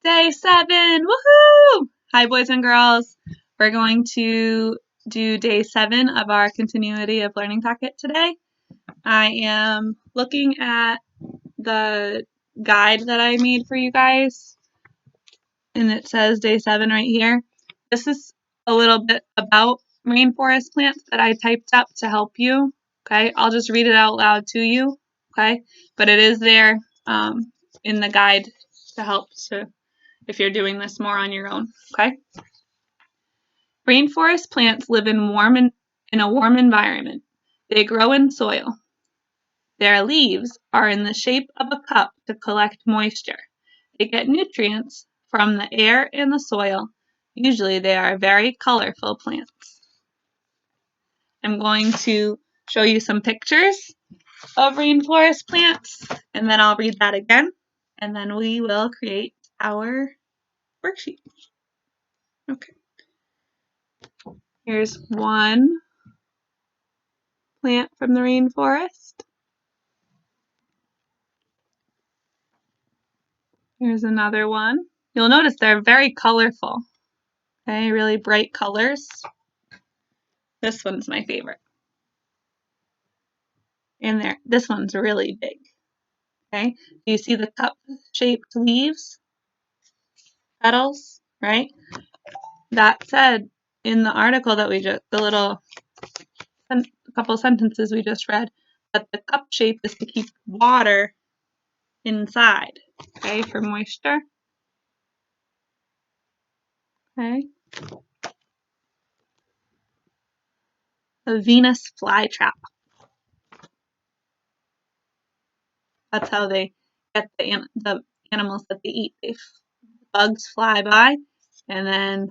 Day 7, woohoo! Hi boys and girls. We're going to do day 7 of our continuity of learning packet today. I am looking at the guide that I made for you guys, and it says day 7 right here. This is a little bit about rainforest plants that I typed up to help you. Okay, I'll just read it out loud to you. Okay, but it is there in the guide to help if you're doing this more on your own, okay? Rainforest plants live in a warm environment. They grow in soil. Their leaves are in the shape of a cup to collect moisture. They get nutrients from the air and the soil. Usually they are very colorful plants. I'm going to show you some pictures of rainforest plants, and then I'll read that again, and then we will create our worksheet. Okay. Here's one plant from the rainforest. Here's another one. You'll notice they're very colorful. Okay, really bright colors. This one's my favorite. And this one's really big. Okay, do you see the cup-shaped leaves? Petals, right? That said, in the article that a couple sentences we just read, that the cup shape is to keep water inside, okay, for moisture. Okay. The Venus flytrap. That's how they get the animals that they eat. Bugs fly by, and then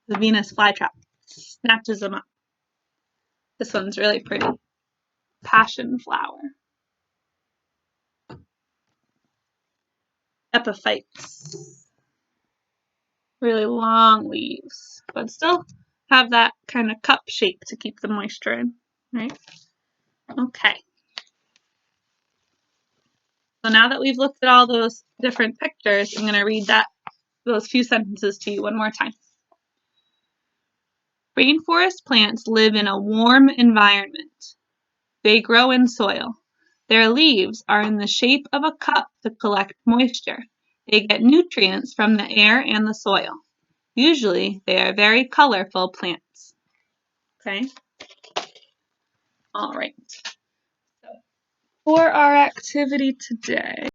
the Venus flytrap snatches them up. This one's really pretty. Passion flower. Epiphytes. Really long leaves, but still have that kind of cup shape to keep the moisture in, right? Okay. So now that we've looked at all those different pictures, I'm going to read those few sentences to you one more time. Rainforest plants live in a warm environment. They grow in soil. Their leaves are in the shape of a cup to collect moisture. They get nutrients from the air and the soil. Usually, they are very colorful plants. Okay? All right. So, for our activity today,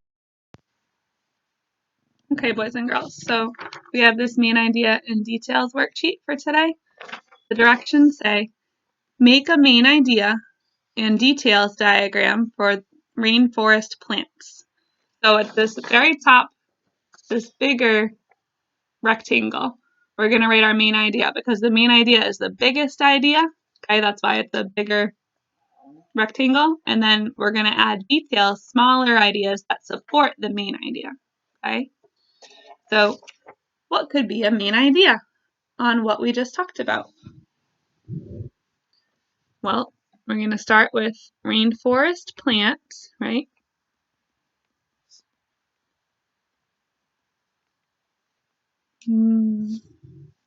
okay, boys and girls, so we have this main idea and details worksheet for today. The directions say, make a main idea and details diagram for rainforest plants. So at this very top, this bigger rectangle, we're going to write our main idea because the main idea is the biggest idea. Okay, that's why it's a bigger rectangle. And then we're going to add details, smaller ideas that support the main idea. Okay, so what could be a main idea on what we just talked about? Well, we're going to start with rainforest plants, right? Let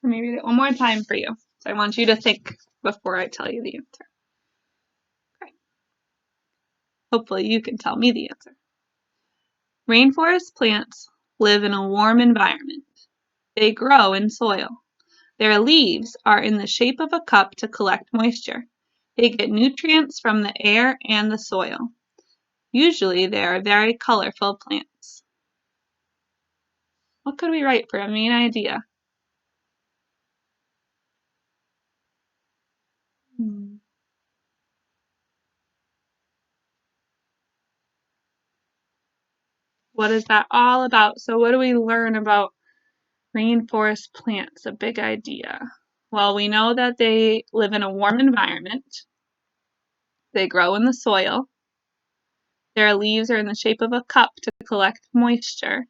me read it one more time for you. So I want you to think before I tell you the answer. Okay. Hopefully you can tell me the answer. Rainforest plants live in a warm environment. They grow in soil. Their leaves are in the shape of a cup to collect moisture. They get nutrients from the air and the soil. Usually they are very colorful plants. What could we write for a main idea? What is that all about? So what do we learn about rainforest plants? A big idea. Well, we know that they live in a warm environment. They grow in the soil. Their leaves are in the shape of a cup to collect moisture.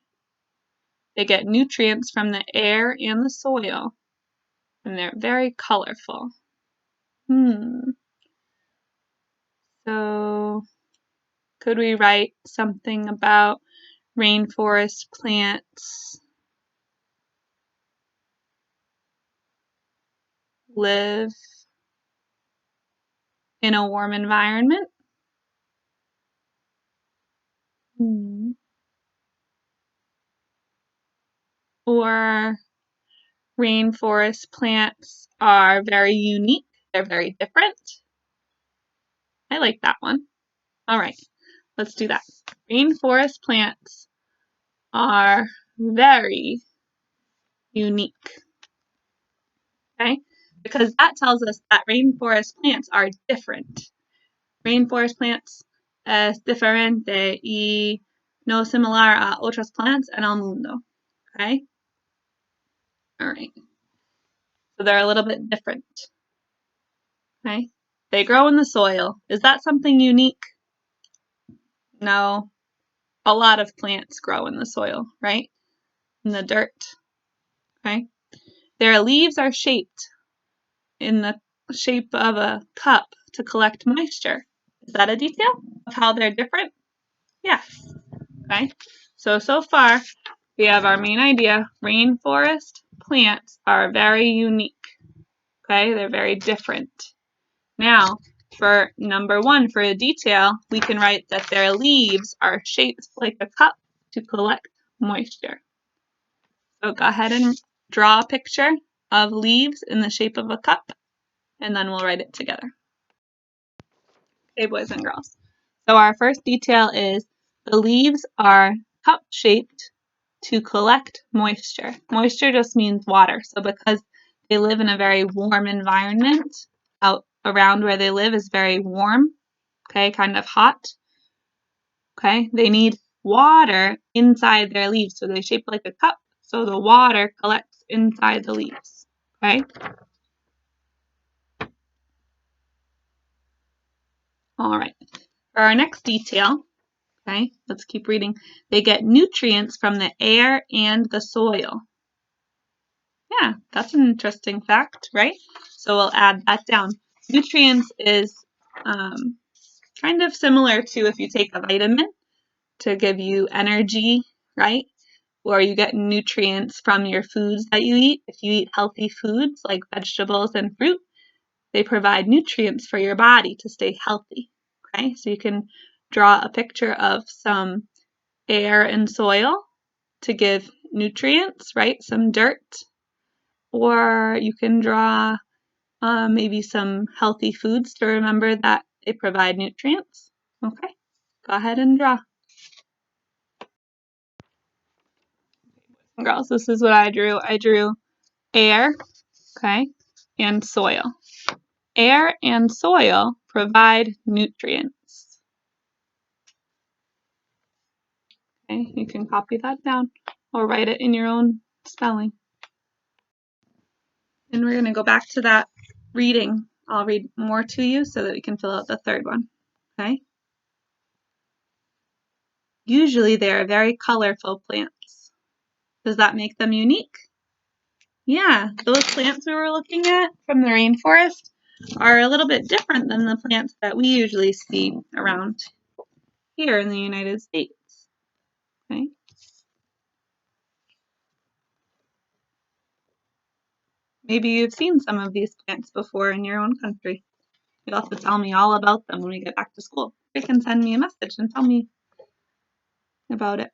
They get nutrients from the air and the soil. And they're very colorful. So could we write something about rainforest plants live in a warm environment. Or rainforest plants are very unique. They're very different. I like that one. All right, let's do that. Rainforest plants are very unique. Okay, because that tells us that rainforest plants are different. Rainforest plants es diferente y no similar a otras plantas en el mundo. Okay, all right. So they're a little bit different. Okay, they grow in the soil. Is that something unique? No. A lot of plants grow in the soil, right? In the dirt. Okay, their leaves are shaped in the shape of a cup to collect moisture. Is that a detail of how they're different? Yes. Okay, so far we have our main idea. Rainforest plants are very unique. Okay, they're very different. Now, for number 1, for a detail, we can write that their leaves are shaped like a cup to collect moisture. So go ahead and draw a picture of leaves in the shape of a cup, and then we'll write it together. Okay, boys and girls. So our first detail is the leaves are cup-shaped to collect moisture. Moisture just means water. So because they live in a very warm environment, out around where they live is very warm, okay, kind of hot. Okay, they need water inside their leaves. So they're shaped like a cup, so the water collects inside the leaves. Okay? All right. For our next detail, okay, let's keep reading. They get nutrients from the air and the soil. Yeah, that's an interesting fact, right? So we'll add that down. Nutrients is kind of similar to if you take a vitamin to give you energy, right? Or you get nutrients from your foods that you eat. If you eat healthy foods like vegetables and fruit, they provide nutrients for your body to stay healthy. Okay, so you can draw a picture of some air and soil to give nutrients, right? Some dirt. Or you can draw maybe some healthy foods to remember that they provide nutrients. Okay, go ahead and draw. Girls, this is what I drew. I drew air, okay, and soil. Air and soil provide nutrients. Okay, you can copy that down or write it in your own spelling. And we're going to go back to that reading. I'll read more to you so that we can fill out the third one. Okay? Usually they are very colorful plants. Does that make them unique? Yeah, those plants we were looking at from the rainforest are a little bit different than the plants that we usually see around here in the United States. Okay? Maybe you've seen some of these plants before in your own country. You'll have to tell me all about them when we get back to school. You can send me a message and tell me about it.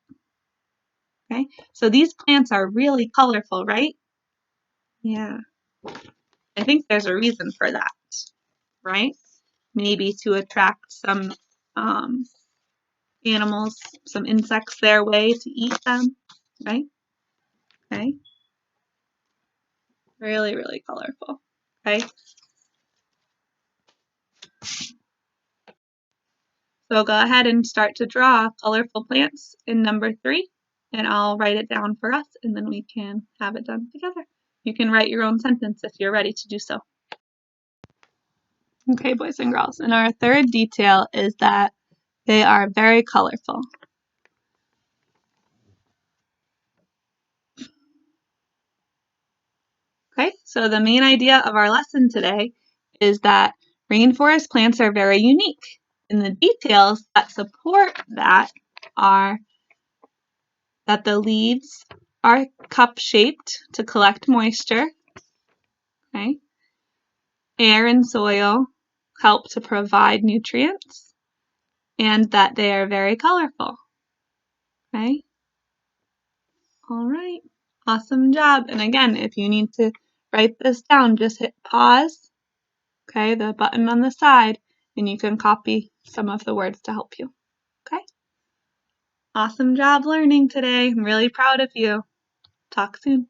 Okay, so these plants are really colorful, right? Yeah. I think there's a reason for that, right? Maybe to attract some animals, some insects their way to eat them, right? Okay. Really, really colorful. Okay. So go ahead and start to draw colorful plants in number 3, and I'll write it down for us, and then we can have it done together. You can write your own sentence if you're ready to do so. Okay, boys and girls, and our third detail is that they are very colorful. Okay, so the main idea of our lesson today is that rainforest plants are very unique, and the details that support that are that the leaves are cup-shaped to collect moisture, okay? air and soil help to provide nutrients, and that they are very colorful. Okay? All right. Awesome job. And again, if you need to write this down, just hit pause, okay, the button on the side, and you can copy some of the words to help you. Okay? Awesome job learning today. I'm really proud of you. Talk soon.